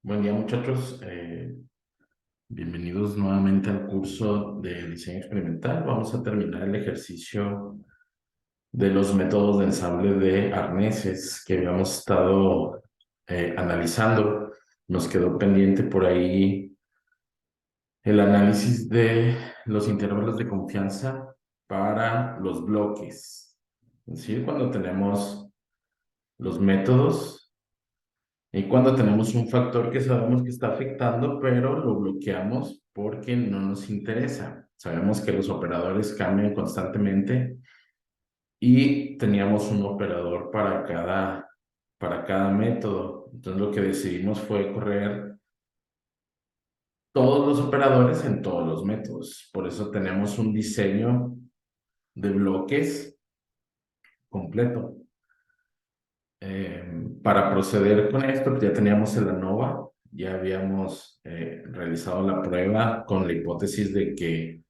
Buen día, muchachos. Bienvenidos nuevamente al curso de diseño experimental. Vamos a terminar el ejercicio de los métodos de ensamble de arneses que habíamos estado analizando. Nos quedó pendiente por ahí el análisis de los intervalos de confianza para los bloques. Es decir, cuando tenemos los métodos. Y cuando tenemos un factor que sabemos que está afectando, pero lo bloqueamos porque no nos interesa. Sabemos que los operadores cambian constantemente y teníamos un operador para cada método. Entonces lo que decidimos fue correr todos los operadores en todos los métodos. Por eso tenemos un diseño de bloques completo. Para proceder con esto, pues ya teníamos el ANOVA, ya habíamos realizado la prueba con la hipótesis de que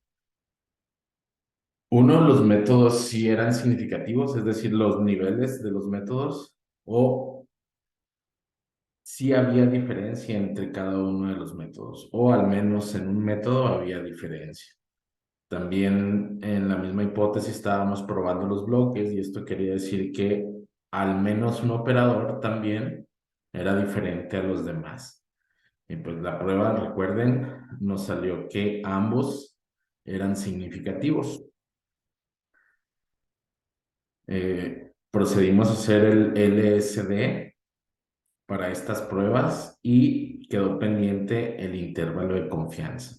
uno, los métodos sí eran significativos, es decir, los niveles de los métodos, o sí había diferencia entre cada uno de los métodos, o al menos en un método había diferencia. También en la misma hipótesis estábamos probando los bloques y esto quería decir que al menos un operador también era diferente a los demás. Y pues la prueba, recuerden, nos salió que ambos eran significativos. Procedimos a hacer el LSD para estas pruebas y quedó pendiente el intervalo de confianza.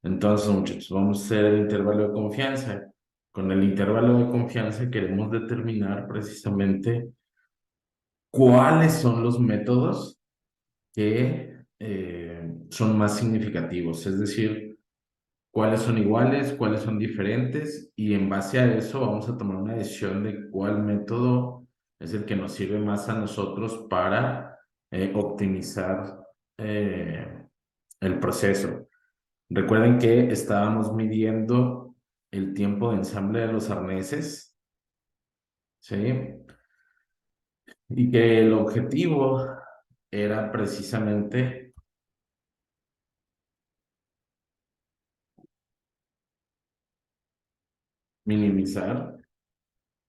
Entonces, muchachos, vamos a hacer el intervalo de confianza. Con el intervalo de confianza queremos determinar precisamente cuáles son los métodos que son más significativos, es decir, cuáles son iguales, cuáles son diferentes, y en base a eso vamos a tomar una decisión de cuál método es el que nos sirve más a nosotros para optimizar eh, el proceso. Recuerden que estábamos midiendo el tiempo de ensamble de los arneses, ¿sí? Y que el objetivo era precisamente minimizar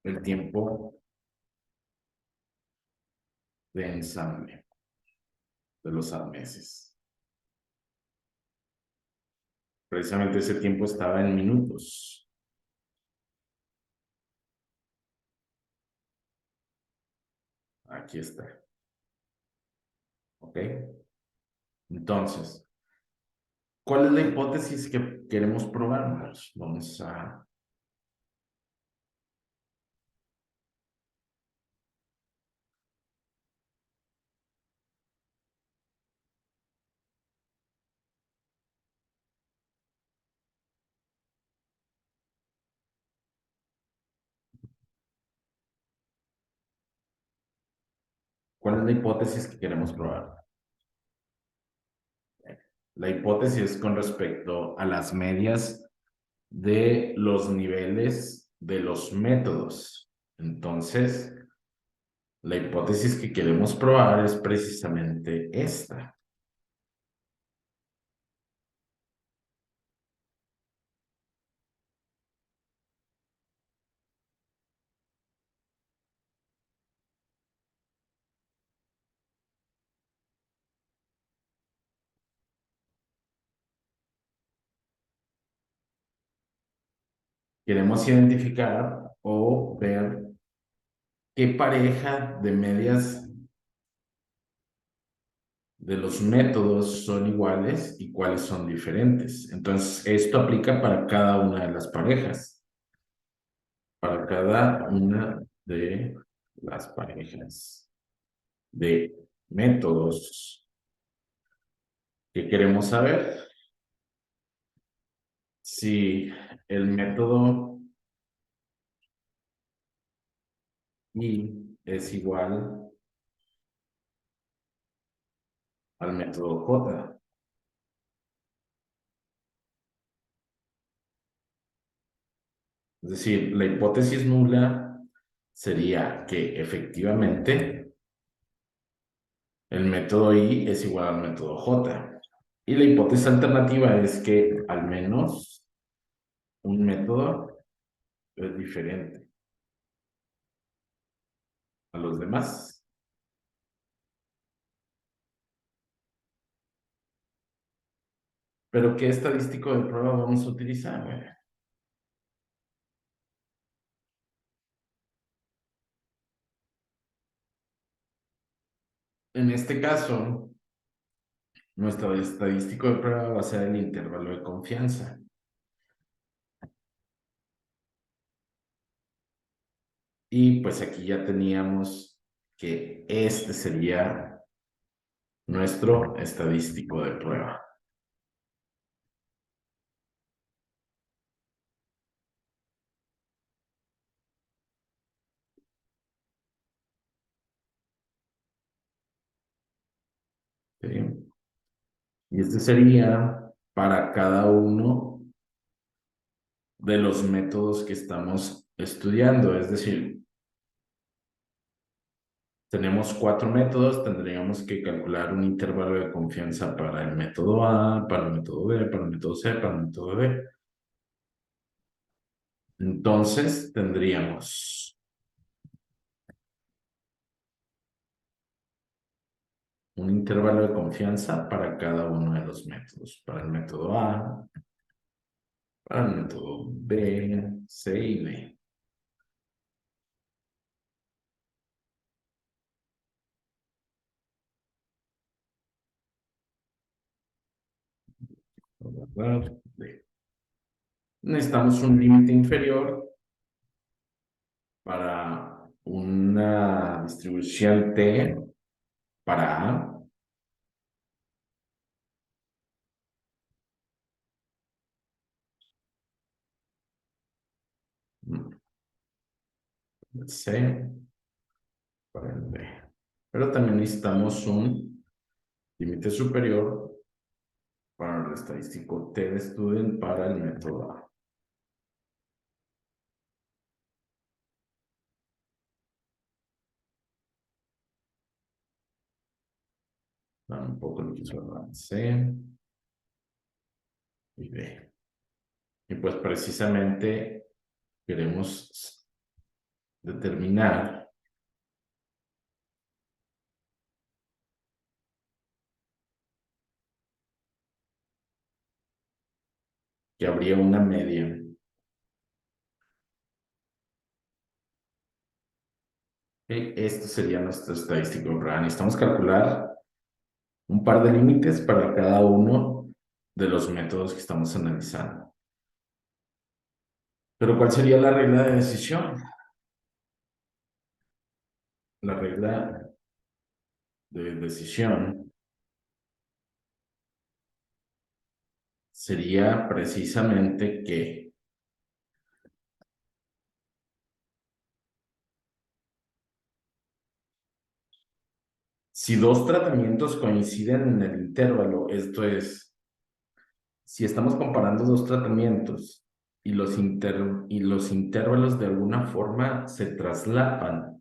el tiempo de ensamble de los arneses. Precisamente ese tiempo estaba en minutos. Aquí está. ¿Ok? Entonces, ¿cuál es la hipótesis que queremos probar? Vamos a... ¿Cuál es la hipótesis que queremos probar? La hipótesis es con respecto a las medias de los niveles de los métodos. Entonces, la hipótesis que queremos probar es precisamente esta. Queremos identificar o ver qué pareja de medias de los métodos son iguales y cuáles son diferentes. Entonces, esto aplica para cada una de las parejas, para cada una de las parejas de métodos que queremos saber si el método I es igual al método J. Es decir, la hipótesis nula sería que efectivamente El método I es igual al método J. Y la hipótesis alternativa es que al menos un método es diferente a los demás. Pero ¿qué estadístico de prueba vamos a utilizar? Bueno, en este caso, nuestro estadístico de prueba va a ser el intervalo de confianza. Y pues aquí ya teníamos que este sería nuestro estadístico de prueba. ¿Sí? Y este sería para cada uno de los métodos que estamos estudiando. Es decir, tenemos 4 métodos, tendríamos que calcular un intervalo de confianza para el método A, para el método B, para el método C, para el método D. Entonces, tendríamos un intervalo de confianza para cada uno de los métodos. Para el método A, para el método B, C y D. ¿Verdad? D. Necesitamos un límite inferior para una distribución T para A, C para el D. Pero también necesitamos un límite superior para el estadístico T de student para el método A. Un poco lo que C y D. Y pues precisamente queremos determinar que habría una media. Esto sería nuestro estadístico. Necesitamos calcular un par de límites para cada uno de los métodos que estamos analizando. Pero ¿cuál sería la regla de decisión? La regla de decisión sería precisamente que si dos tratamientos coinciden en el intervalo, esto es, si estamos comparando dos tratamientos y los intervalos de alguna forma se traslapan,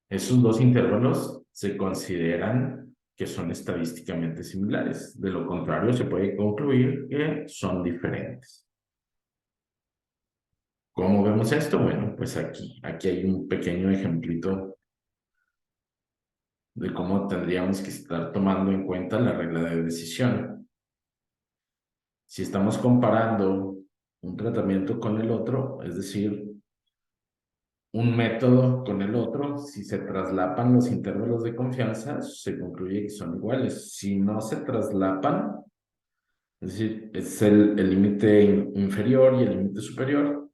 esos dos intervalos se consideran que son estadísticamente similares. De lo contrario, se puede concluir que son diferentes. ¿Cómo vemos esto? Bueno, pues aquí hay un pequeño ejemplito de cómo tendríamos que estar tomando en cuenta la regla de decisión. Si estamos comparando un tratamiento con el otro, es decir, un método con el otro, si se traslapan los intervalos de confianza, se concluye que son iguales. Si no se traslapan, es decir, es el límite inferior y el límite superior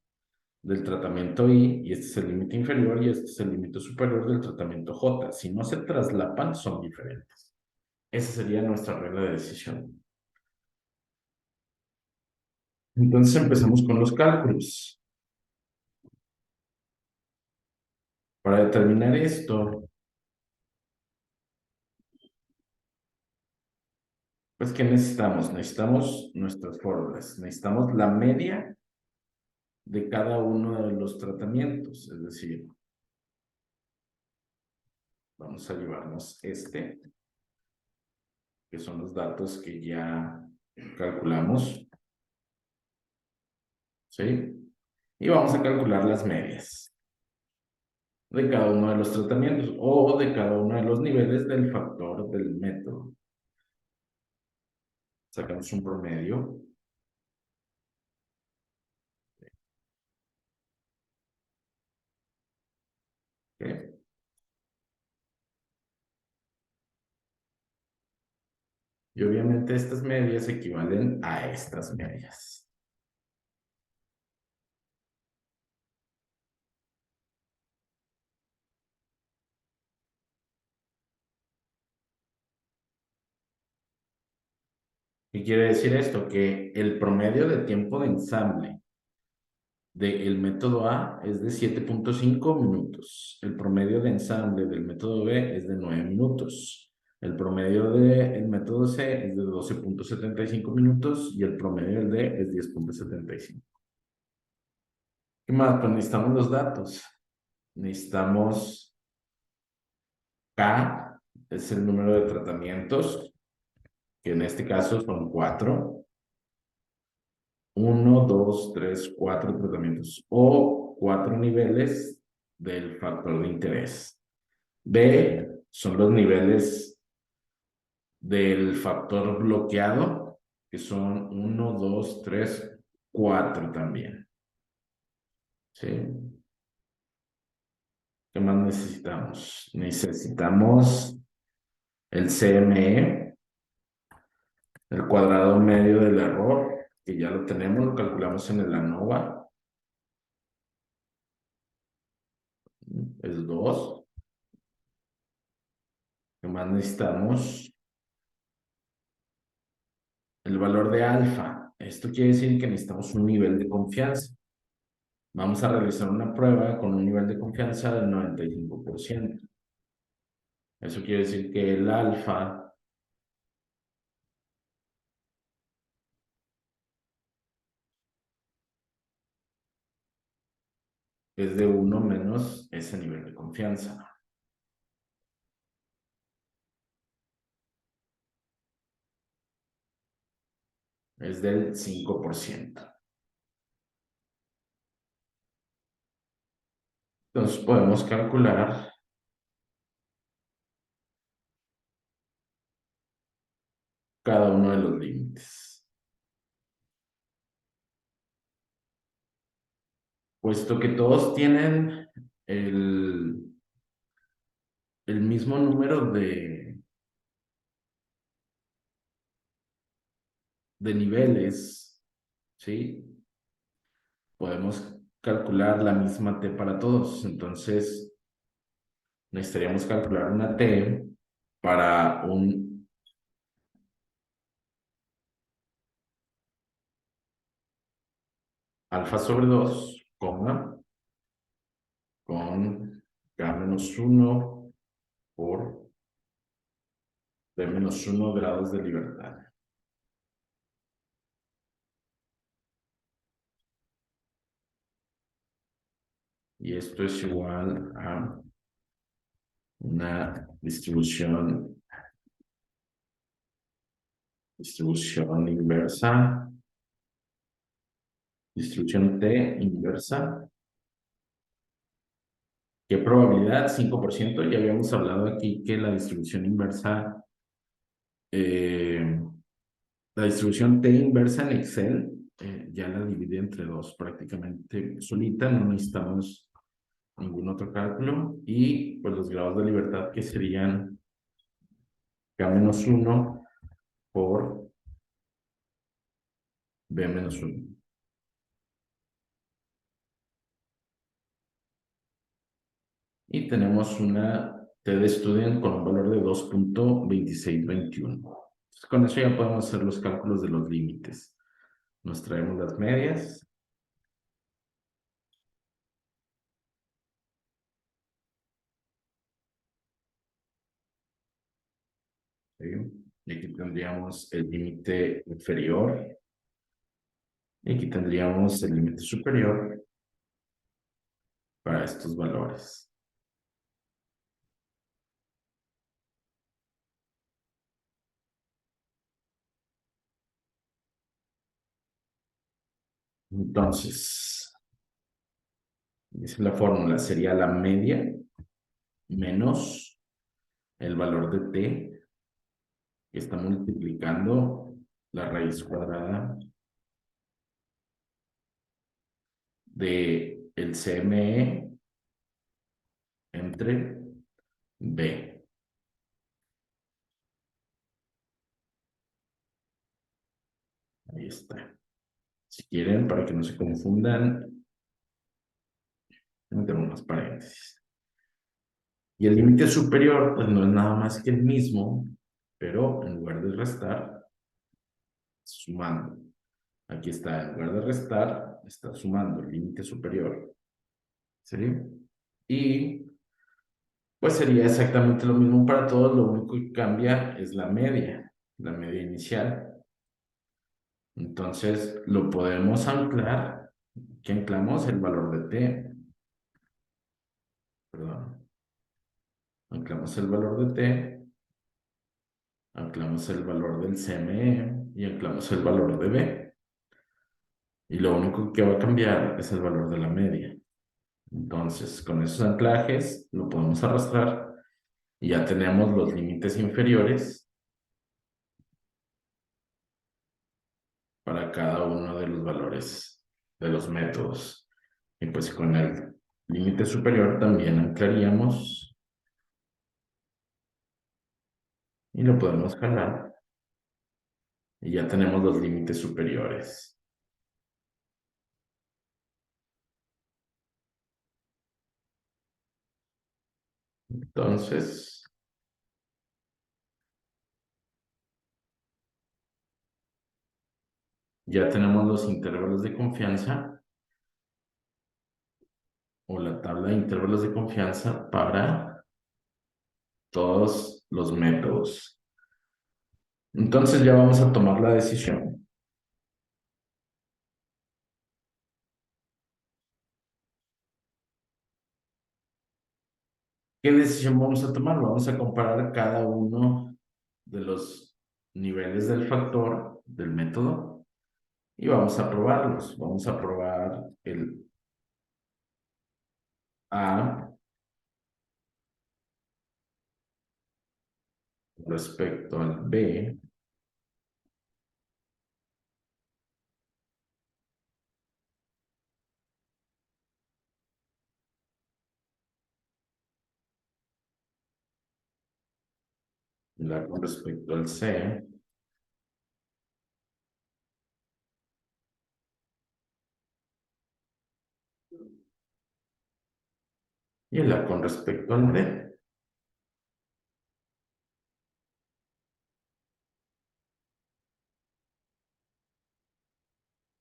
del tratamiento I, y este es el límite inferior y este es el límite superior del tratamiento J. Si no se traslapan, son diferentes. Esa sería nuestra regla de decisión. Entonces empezamos con los cálculos. Para determinar esto, pues, ¿qué necesitamos? Necesitamos nuestras fórmulas. Necesitamos la media de cada uno de los tratamientos. Es decir, Vamos a llevarnos que son los datos que ya calculamos, ¿sí? Y vamos a calcular las medias de cada uno de los tratamientos o de cada uno de los niveles del factor del método. Sacamos un promedio. ¿Ok? Y obviamente estas medias equivalen a estas medias. ¿Qué quiere decir esto? Que el promedio de tiempo de ensamble del método A es de 7.5 minutos. El promedio de ensamble del método B es de 9 minutos. El promedio del método C es de 12.75 minutos y el promedio del D es 10.75. ¿Qué más? Pues necesitamos los datos. Necesitamos K, es el número de tratamientos, que en este caso son 4. 1, 2, 3, 4 tratamientos o 4 niveles del factor de interés. B son los niveles del factor bloqueado, que son 1, 2, 3, 4 también. ¿Sí? ¿Qué más necesitamos? Necesitamos el CME, el cuadrado medio del error, que ya lo tenemos, lo calculamos en el ANOVA, es 2. ¿Qué más necesitamos? El valor de alfa. Esto quiere decir que necesitamos un nivel de confianza. Vamos a realizar una prueba con un nivel de confianza del 95%. Eso quiere decir que el alfa es de 1 menos ese nivel de confianza. Es del 5%. Entonces podemos calcular cada uno de los límites. Puesto que todos tienen el mismo número de niveles, ¿sí? Podemos calcular la misma T para todos. Entonces, necesitaríamos calcular una T para un alfa sobre 2, coma, con K menos 1 por T menos 1 grados de libertad. Y esto es igual a una distribución inversa, distribución T inversa. ¿Qué probabilidad? 5%. Ya habíamos hablado aquí que la distribución inversa, la distribución T inversa en Excel, ya la divide entre 2 prácticamente solita, no necesitamos ningún otro cálculo. Y pues los grados de libertad que serían K-1 por B-1. Y tenemos una T de student con un valor de 2.2621. Con eso ya podemos hacer los cálculos de los límites. Nos traemos las medias. ¿Sí? Y aquí tendríamos el límite inferior. Y aquí tendríamos el límite superior para estos valores. Entonces, dice la fórmula, sería la media menos el valor de t, que está multiplicando la raíz cuadrada de el CME entre B. Ahí está. Si quieren, para que no se confundan, metemos unos paréntesis. Y el límite superior, pues no es nada más que el mismo, pero en lugar de restar, sumando. Aquí está, en lugar de restar, está sumando el límite superior. ¿Sí? Y pues sería exactamente lo mismo para todos, lo único que cambia es la media inicial. Entonces lo podemos anclar, que anclamos el valor de t, perdón, anclamos el valor de t, anclamos el valor del CME y anclamos el valor de b. Y lo único que va a cambiar es el valor de la media. Entonces, con esos anclajes lo podemos arrastrar y ya tenemos los límites inferiores para cada uno de los valores de los métodos. Y pues con el límite superior también anclaríamos y lo podemos jalar y ya tenemos los límites superiores. Entonces, ya tenemos los intervalos de confianza o la tabla de intervalos de confianza para todos los métodos. Entonces ya vamos a tomar la decisión. ¿Qué decisión vamos a tomar? Vamos a comparar cada uno de los niveles del factor del método y vamos a probarlos. Vamos a probar el A respecto al B y la con respecto al C y la con respecto al D.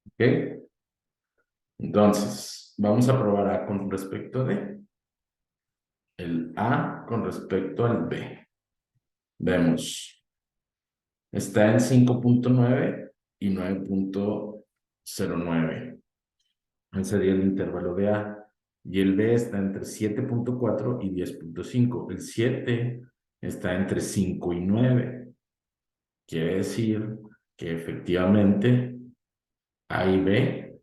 ¿Ok? Entonces, vamos a probar A con respecto a D. El A con respecto al B. Vemos, está en 5.9 y 9.09. Ese sería el intervalo de A. Y el B está entre 7.4 y 10.5. El 7 está entre 5 y 9. Quiere decir que efectivamente A y B,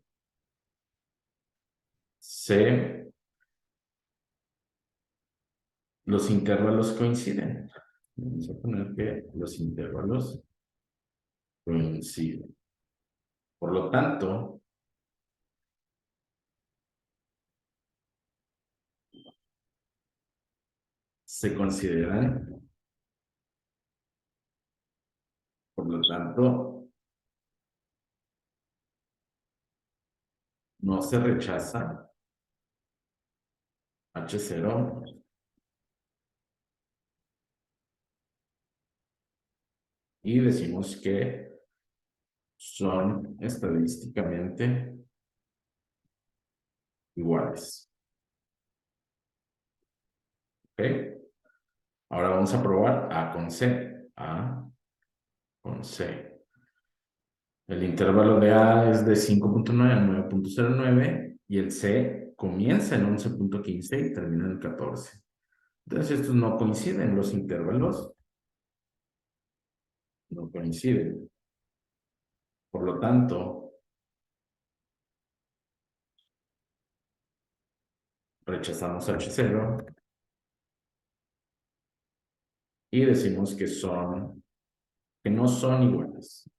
C, los intervalos coinciden. Vamos a poner que los intervalos coinciden. Por lo tanto, se consideran, por lo tanto, no se rechaza H0 y decimos que son estadísticamente iguales. ¿Ok? Ahora vamos a probar A con C. A con C. El intervalo de A es de 5.9 a 9.09 y el C comienza en 11.15 y termina en 14. Entonces estos no coinciden, los intervalos no coinciden. Por lo tanto, rechazamos H0 y decimos que no son iguales.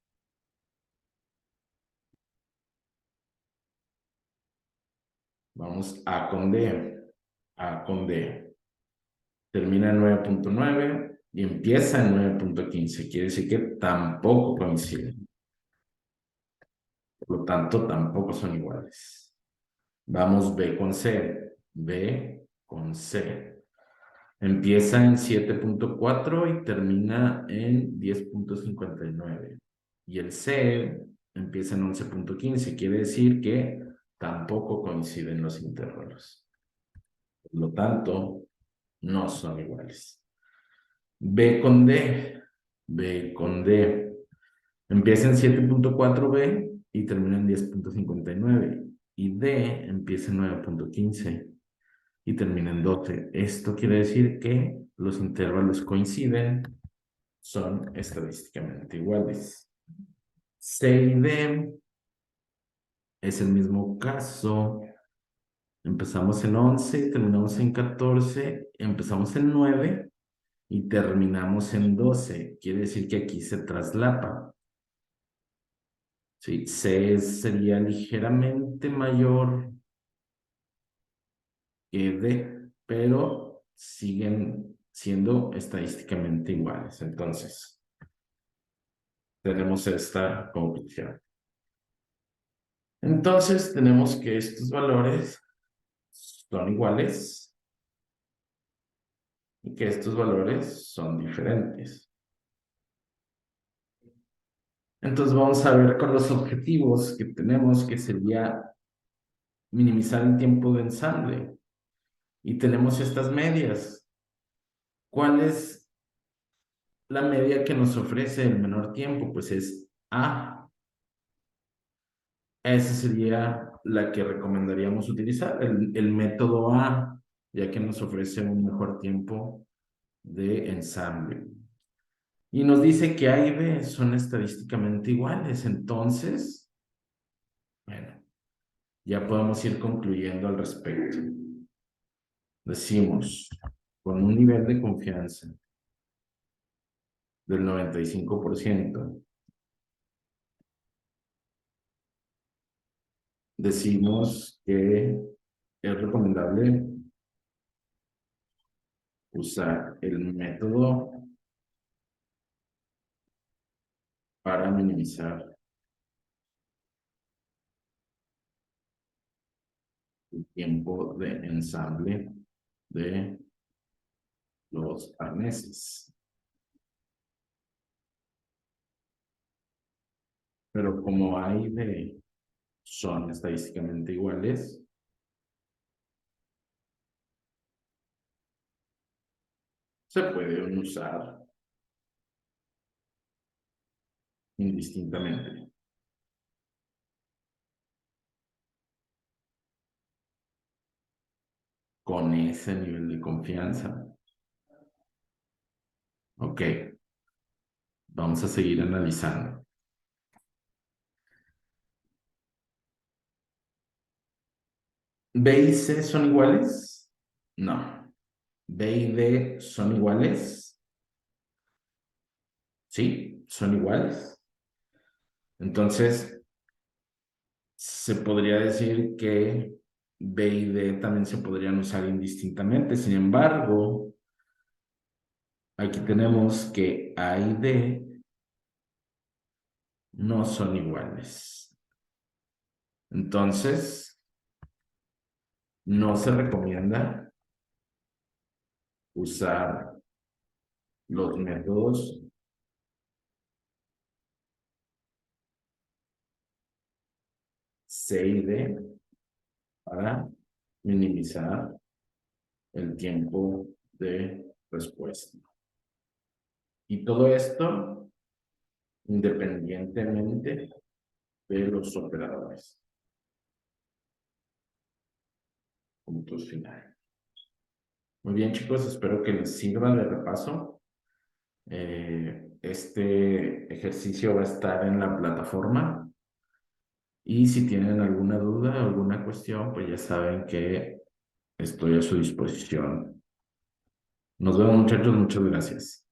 Vamos A con D. A con D. Termina en 9.9 y empieza en 9.15. Quiere decir que tampoco coinciden. Por lo tanto, tampoco son iguales. Vamos B con C. B con C. Empieza en 7.4 y termina en 10.59. Y el C empieza en 11.15. Quiere decir que tampoco coinciden los intervalos. Por lo tanto, no son iguales. B con D. B con D. Empieza en 7.4B y termina en 10.59. Y D empieza en 9.15 y termina en 12. Esto quiere decir que los intervalos coinciden, son estadísticamente iguales. C y D es el mismo caso. Empezamos en 11, terminamos en 14, empezamos en 9 y terminamos en 12. Quiere decir que aquí se traslapa. ¿Sí? C sería ligeramente mayor que D, pero siguen siendo estadísticamente iguales. Entonces, tenemos esta conclusión. Entonces, tenemos que estos valores son iguales y que estos valores son diferentes. Entonces, vamos a ver con los objetivos que tenemos, que sería minimizar el tiempo de ensamble. Y tenemos estas medias. ¿Cuál es la media que nos ofrece el menor tiempo? Pues es A. Esa sería la que recomendaríamos utilizar, el método A, ya que nos ofrece un mejor tiempo de ensamble. Y nos dice que A y B son estadísticamente iguales. Entonces, bueno, ya podemos ir concluyendo al respecto. Decimos, con un nivel de confianza del 95%, decimos que es recomendable usar el método para minimizar el tiempo de ensamble de los arneses. Pero como hay de son estadísticamente iguales, se pueden usar indistintamente con ese nivel de confianza. Ok, vamos a seguir analizando. ¿B y C son iguales? No. ¿B y D son iguales? Sí, son iguales. Entonces, se podría decir que B y D también se podrían usar indistintamente. Sin embargo, aquí tenemos que A y D no son iguales. Entonces, no se recomienda usar los métodos C y D para minimizar el tiempo de respuesta. Y todo esto independientemente de los operadores. Puntos finales. Muy bien, chicos, espero que les sirva de repaso. Este ejercicio va a estar en la plataforma y si tienen alguna duda, alguna cuestión, pues ya saben que Estoy a su disposición. Nos vemos, muchachos. Muchas gracias.